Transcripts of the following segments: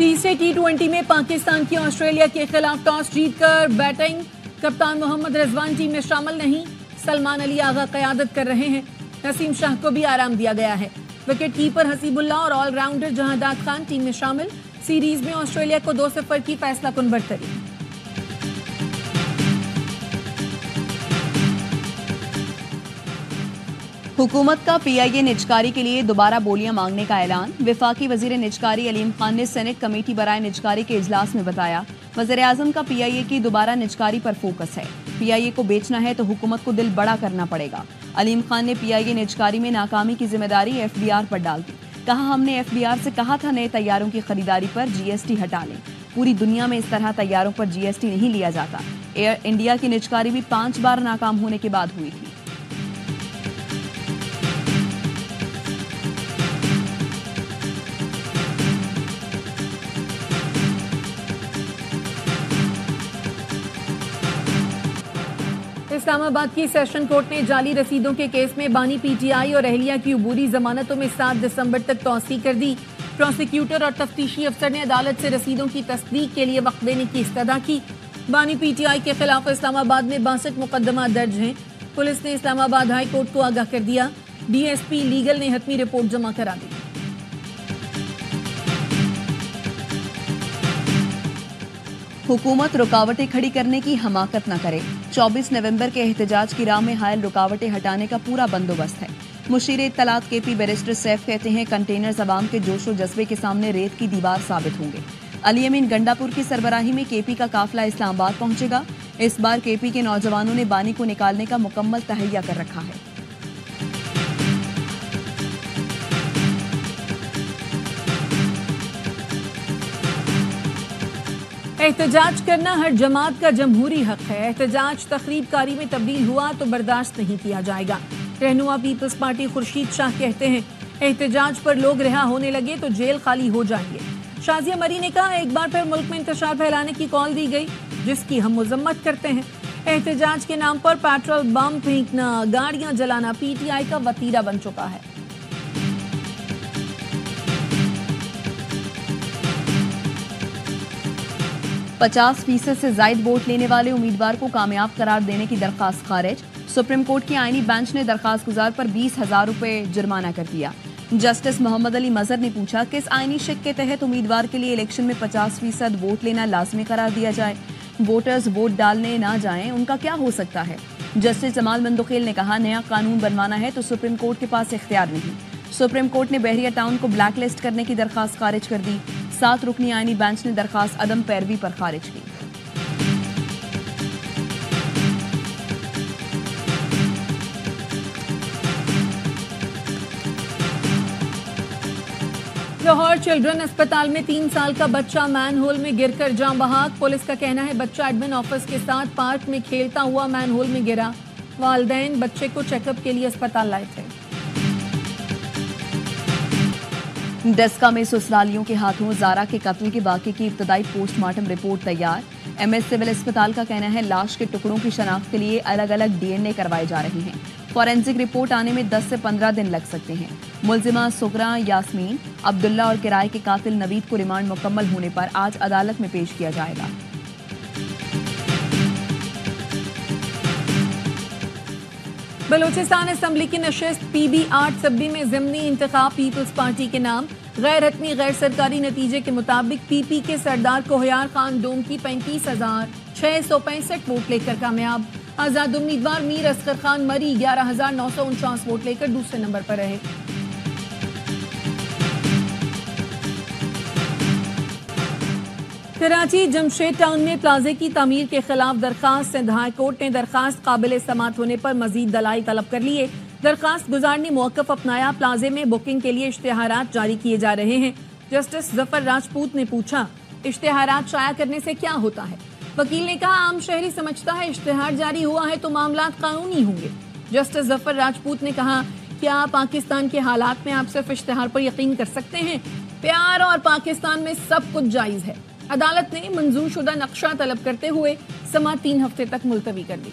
तीसरे T20 में पाकिस्तान की ऑस्ट्रेलिया के खिलाफ टॉस जीतकर बैटिंग। कप्तान मोहम्मद रिजवान टीम में शामिल नहीं, सलमान अली आगा क़यादत कर रहे हैं। नसीम शाह को भी आराम दिया गया है। विकेट कीपर हसीबुल्लाह और ऑलराउंडर जहांदाद खान टीम में शामिल। सीरीज में ऑस्ट्रेलिया को 2-0 की फैसलाकुन बढ़तरी। हुकूमत का पीआईए निजकारी के लिए दोबारा बोलियां मांगने का ऐलान। वफाकी वजीर निजकारी अलीम खान ने सेनेट कमेटी बराए निजकारी के इजलास में बताया, वजीर आजम का पीआईए की दोबारा निजकारी पर फोकस है। पीआईए को बेचना है तो हुकूमत को दिल बड़ा करना पड़ेगा। अलीम खान ने पीआईए निजकारी में नाकामी की जिम्मेदारी एफबीआर पर डाल दी। कहा, हमने एफबीआर से कहा था नए तैयारों की खरीदारी पर जीएसटी हटा लें। पूरी दुनिया में इस तरह तैयारों पर जीएसटी नहीं लिया जाता। एयर इंडिया की निजकारी भी 5 बार नाकाम होने के बाद हुई थी। इस्लामाबाद की सेशन कोर्ट ने जाली रसीदों के केस में बानी पीटीआई और अहलिया की अबूरी जमानतों में 7 दिसंबर तक तौसी कर दी। प्रोसिक्यूटर और तफ्तीशी अफसर ने अदालत से रसीदों की तस्दीक के लिए वक्त देने की इस्तदा की। बानी पीटीआई के खिलाफ इस्लामाबाद में 62 मुकदमा दर्ज हैं। पुलिस ने इस्लामाबाद हाई कोर्ट को आगाह कर दिया। डीएसपी लीगल ने हतमी रिपोर्ट जमा करा दी। हुकूमत रुकावटें खड़ी करने की हमाकत न करे। 24 नवंबर के एहतजाज की राह में हायल रुकावटें हटाने का पूरा बंदोबस्त है। मुशीर इत्तलात केपी बैरिस्टर सैफ कहते हैं, कंटेनर्स अवाम के जोशो जज्बे के सामने रेत की दीवार साबित होंगे। अली अमीन गंडापुर की सरबराही में केपी का काफिला इस्लामाबाद पहुंचेगा। इस बार केपी के नौजवानों ने बानी को निकालने का मुकम्मल तहैया कर रखा है। एहतजाज करना हर जमात का जमहूरी हक है। एहतजाज तखरीबकारी में तब्दील हुआ तो बर्दाश्त नहीं किया जाएगा। रहनुमा पीपल्स पार्टी खुर्शीद शाह कहते हैं, एहतजाज पर लोग रिहा होने लगे तो जेल खाली हो जाएंगे। शाजिया मरी ने कहा, एक बार फिर मुल्क में इंतशार फैलाने की कॉल दी गई, जिसकी हम मजम्मत करते हैं। एहतजाज के नाम पर पेट्रोल बम फेंकना, गाड़ियां जलाना पीटीआई का वतीरा बन चुका है। पचास फीसद से जायद वोट लेने वाले उम्मीदवार को कामयाब करार देने की दरखास्त खारिज। सुप्रीम कोर्ट के आईनी बेंच ने दरखास्त गुजार पर 20,000 रुपए जुर्माना कर दिया। जस्टिस मोहम्मद अली मजहर ने पूछा, किस आईनी शिक के तहत उम्मीदवार के लिए इलेक्शन में 50% वोट लेना लाजमी करार दिया जाए? वोटर्स वोट डालने ना जाएं, उनका क्या हो सकता है? जस्टिस जमाल मंदुखेल ने कहा, नया कानून बनवाना है तो सुप्रीम कोर्ट के पास इख्तियार नहीं। सुप्रीम कोर्ट ने बहरिया टाउन को ब्लैक लिस्ट करने की दरखास्त खारिज कर दी। 7 रुकनी आईनी बेंच ने दरखास्त अदम पैरवी पर खारिज की। लाहौर चिल्ड्रन अस्पताल में 3 साल का बच्चा मैनहोल में गिरकर जान बहक। पुलिस का कहना है, बच्चा एडमिन ऑफिस के साथ पार्क में खेलता हुआ मैनहोल में गिरा। वालिदैन बच्चे को चेकअप के लिए अस्पताल लाए थे। डस्का में ससुरालियों के हाथों जारा के कत्ल के वाक़े की इब्तदाई पोस्टमार्टम रिपोर्ट तैयार। एमएस सिविल अस्पताल का कहना है, लाश के टुकड़ों की शनाख्त के लिए अलग अलग डीएनए करवाए जा रहे हैं। फॉरेंसिक रिपोर्ट आने में 10 से 15 दिन लग सकते हैं। मुलजिमा सुगरा, यास्मीन, अब्दुल्ला और किराए के कातिल नवीद को रिमांड मुकम्मल होने पर आज अदालत में पेश किया जाएगा। बलूचिस्तान असम्बली की नशिस्त PB 8 में ज़िमनी इंतखाब पीपल्स पार्टी के नाम। गैर हतमी गैर सरकारी नतीजे के मुताबिक PP के सरदार कोहयार खान डोम की 35,665 वोट लेकर कामयाब। आजाद उम्मीदवार मीर असगर खान मरी 11,949 वोट लेकर दूसरे नंबर पर रहे। कराची जमशेद टाउन में प्लाजे की तामीर के खिलाफ दरखास्त। सिंध हाई कोर्ट ने दरखास्त काबिल समात होने पर मजीद दलाइल तलब कर लिए। दरखास्त गुजार ने मौकफ अपनाया। प्लाजे में बुकिंग के लिए इश्तेहारात जारी किए जा रहे हैं। जस्टिस जफर राजपूत ने पूछा, इश्तेहारात शाया करने से क्या होता है? वकील ने कहा, आम शहरी समझता है इश्तेहार जारी हुआ है तो मामलात कानूनी होंगे। जस्टिस जफर राजपूत ने कहा, क्या पाकिस्तान के हालात में आप सिर्फ इश्तेहार पर यकीन कर सकते हैं? प्यार और पाकिस्तान में सब कुछ जायज है। अदालत ने मंजूर शुदा नक्शा तलब करते हुए समात 3 हफ्ते तक मुलतवी कर दी।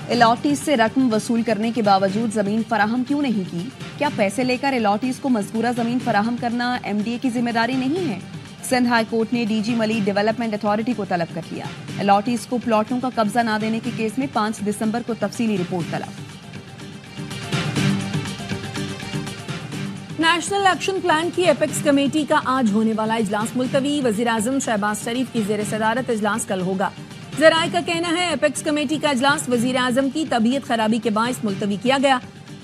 अलॉटीज से रकम वसूल करने के बावजूद जमीन फराहम क्यों नहीं की? क्या पैसे लेकर अलॉटीज को मजकूरा जमीन फराहम करना एमडीए की जिम्मेदारी नहीं है? सिंध हाई कोर्ट ने डीजी मलिक डेवलपमेंट अथॉरिटी को तलब कर लिया। अलॉटीज को प्लॉटों का कब्जा न देने के केस में 5 दिसंबर को तफसीली रिपोर्ट तलब। नेशनल एक्शन प्लान की एपेक्स कमेटी का आज होने वाला इजलास मुलतवी। वजीर आजम शहबाज शरीफ की जेर सदारत इजलास कल होगा। जराए का कहना है एपेक्स कमेटी का इजलास वजीर आजम की तबीयत खराबी के बायस मुलतवी किया गया।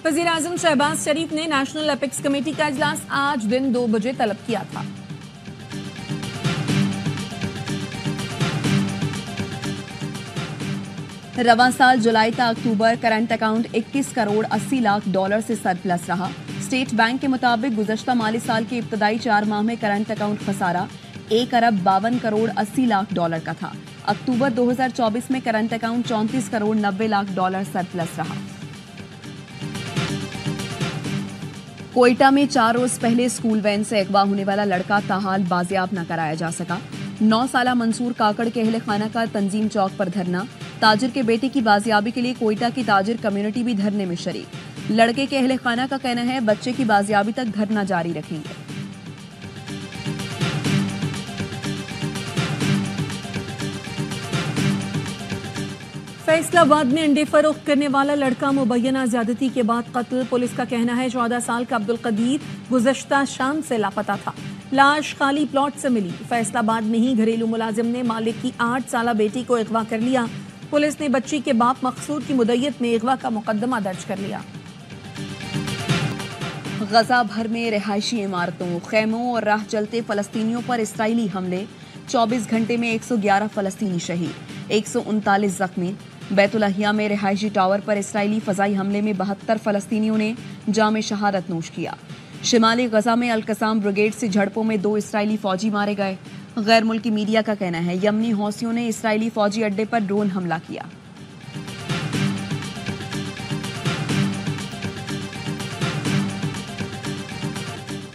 वजीर आजम शहबाज शरीफ ने नेशनल एपेक्स कमेटी का इजलास आज दिन 2 बजे तलब किया था। रवां साल जुलाई तक अक्टूबर current account 21 crore 80 lakh dollar से सरप्लस रहा। स्टेट बैंक के मुताबिक गुज़श्ता माली साल के इब्तदाई 4 माह में करंट अकाउंट खसारा 1 अरब 52 करोड़ 80 लाख डॉलर का था। अक्टूबर 2024 में current account 34 crore 90 lakh dollar surplus रहा। कोयटा में 4 रोज पहले स्कूल वैन से अगवा होने वाला लड़का ताहाल बाजियाब न कराया जा सका। 9 साला मंसूर काकड़ के अहले खाना का तंजीम चौक पर धरना। ताजिर के बेटे की बाजियाबी के लिए कोयटा की ताजिर कम्युनिटी भी धरने में शरीक। लड़के के अहले खाना का कहना है बच्चे की बाजियाबी तक धरना जारी रखेंगे। फैसलाबाद में अंडे फरोख्त करने वाला लड़का मुबैना ज्यादती के बाद कत्ल। पुलिस का कहना है 14 साल का अब्दुल कदीर गुज़श्ता शाम से लापता था। लाश खाली प्लॉट से मिली। फैसलाबाद में ही घरेलू मुलाजिम ने मालिक की 8 साला बेटी को अगवा कर लिया। पुलिस ने बच्ची के बाप मकसूद की मुद्दत में अगवा का मुकदमा दर्ज कर लिया। गजा भर में रिहायशी इमारतों, खैमों और राह चलते फलस्तीनियों पर इसराइली हमले। 24 घंटे में 111 फलस्तीनी शहीद, 139 जख्मी। बैतुलहिया में रिहायशी टावर पर इसराइली फजाई हमले में 72 फलस्तीनियों ने जाम शहादत नोश किया। शिमाली गजा में अल-कसाम ब्रिगेड से झड़पों में 2 इसराइली फौजी मारे गए। गैर मुल्की मीडिया का कहना है यमनी हौसियों ने इसराइली फौजी अड्डे पर ड्रोन हमला किया।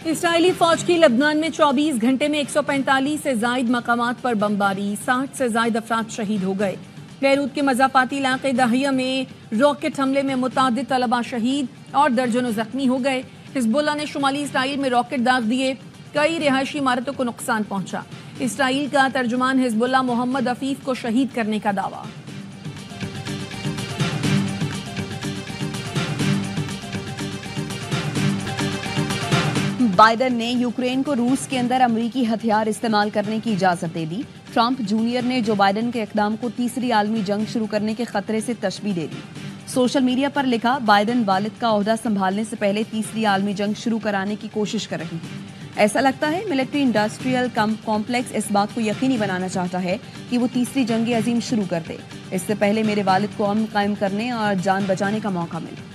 इसराइली फौज की लबनान में 24 घंटे में 145 से जायद मकामात पर बमबारी। 60 से जायद अफराद शहीद हो गए। बैरूत के मजाफाती इलाके दहिया में रॉकेट हमले में मुतादिद तलबा शहीद और दर्जनों जख्मी हो गए। हिजबुल्लाह ने शुमाली इसराइल में रॉकेट दाग दिए। कई रिहायशी इमारतों को नुकसान पहुंचा। इसराइल का तर्जुमान हिजबुल्लाह मोहम्मद अफीफ को शहीद करने का दावा। बाइडन ने यूक्रेन को रूस के अंदर अमरीकी हथियार इस्तेमाल करने की इजाजत दे दी। ट्रंप जूनियर ने जो बाइडन के इकदाम को तीसरी आलमी जंग शुरू करने के खतरे से तशबीह दे दी। सोशल मीडिया पर लिखा, बाइडन वालिद का ओहदा संभालने से पहले तीसरी आलमी जंग शुरू कराने की कोशिश कर रही है। ऐसा लगता है मिलिट्री इंडस्ट्रियल कॉम्प्लेक्स इस बात को यकीनी बनाना चाहता है कि वो तीसरी जंग अजीम शुरू कर दे, इससे पहले मेरे वालिद को अमन कायम करने और जान बचाने का मौका मिले।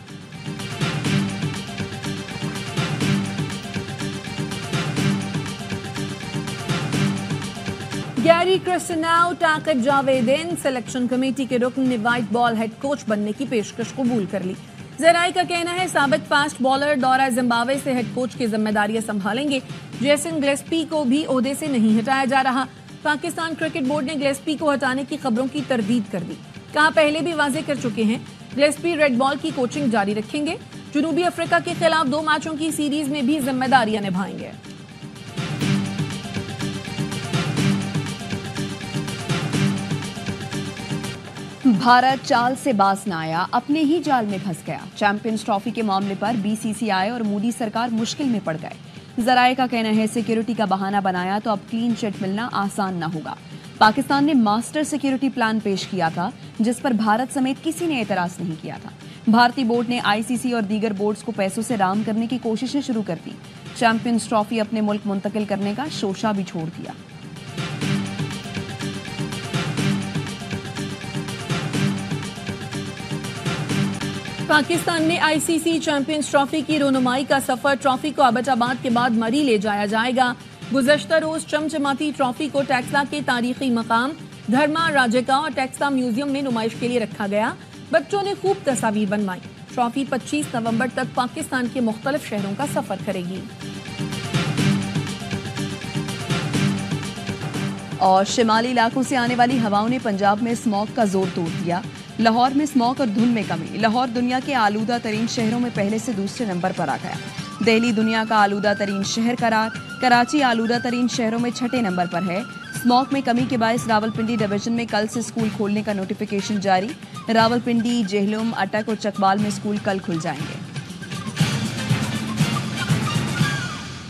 गैरी क्रिस्टियानो ताकिब जावेदीन सिलेक्शन कमेटी के रुकन ने व्हाइट बॉल हेड कोच बनने की पेशकश कबूल कर ली। जराए का कहना है साबिक फास्ट बॉलर दौरा जिम्बाब्वे से हेड कोच की जिम्मेदारियां संभालेंगे। जेसन गिलेस्पी को भी ओहदे से नहीं हटाया जा रहा। पाकिस्तान क्रिकेट बोर्ड ने गिलेस्पी को हटाने की खबरों की तरदीद कर दी। कहा पहले भी वाजे कर चुके हैं गिलेस्पी रेड बॉल की कोचिंग जारी रखेंगे। जनूबी अफ्रीका के खिलाफ 2 मैचों की सीरीज में भी जिम्मेदारियां निभाएंगे। भारत चाल से बाज न आया, अपने ही जाल में फंस गया। चैंपियंस ट्रॉफी के मामले पर बीसीसीआई और मोदी सरकार मुश्किल में पड़ गए। जराए का कहना है सिक्योरिटी का बहाना बनाया तो अब क्लीन चिट मिलना आसान न होगा। पाकिस्तान ने मास्टर सिक्योरिटी प्लान पेश किया था जिस पर भारत समेत किसी ने एतराज नहीं किया था। भारतीय बोर्ड ने आईसीसी और दीगर बोर्ड्स को पैसों से राम करने की कोशिशें शुरू कर दी। चैंपियंस ट्रॉफी अपने मुल्क मुंतकिल करने का शोशा भी छोड़ दिया। पाकिस्तान में आईसीसी चैंपियंस ट्रॉफी की रोनुमाई का सफर। ट्रॉफी को अबटाबाद के बाद मरी ले जाया जाएगा। गुज़श्ता रोज चमचमाती ट्रॉफी को टेक्सला के तारीखी मकाम धर्मा राजेका और टेक्सला म्यूजियम में नुमाइश के लिए रखा गया। बच्चों ने खूब तस्वीर बनवाई। ट्रॉफी 25 नवंबर तक पाकिस्तान के मुख्तलिफ शहरों का सफर करेगी। और शिमाली इलाकों से आने वाली हवाओं ने पंजाब में स्मॉग का जोर तोड़ दिया। लाहौर में स्मॉग और धुंध में कमी। लाहौर दुनिया के आलूदा तरीन शहरों में पहले से दूसरे नंबर पर आ गया। दिल्ली दुनिया का आलूदा तरीन शहर करार, कराची आलूदा तरीन शहरों में छठे नंबर पर है। स्मॉग में कमी के बायस रावलपिंडी डिवीजन में कल से स्कूल खोलने का नोटिफिकेशन जारी। रावलपिंडी, जेहलुम, अटक और चकवाल में स्कूल कल खुल जाएंगे।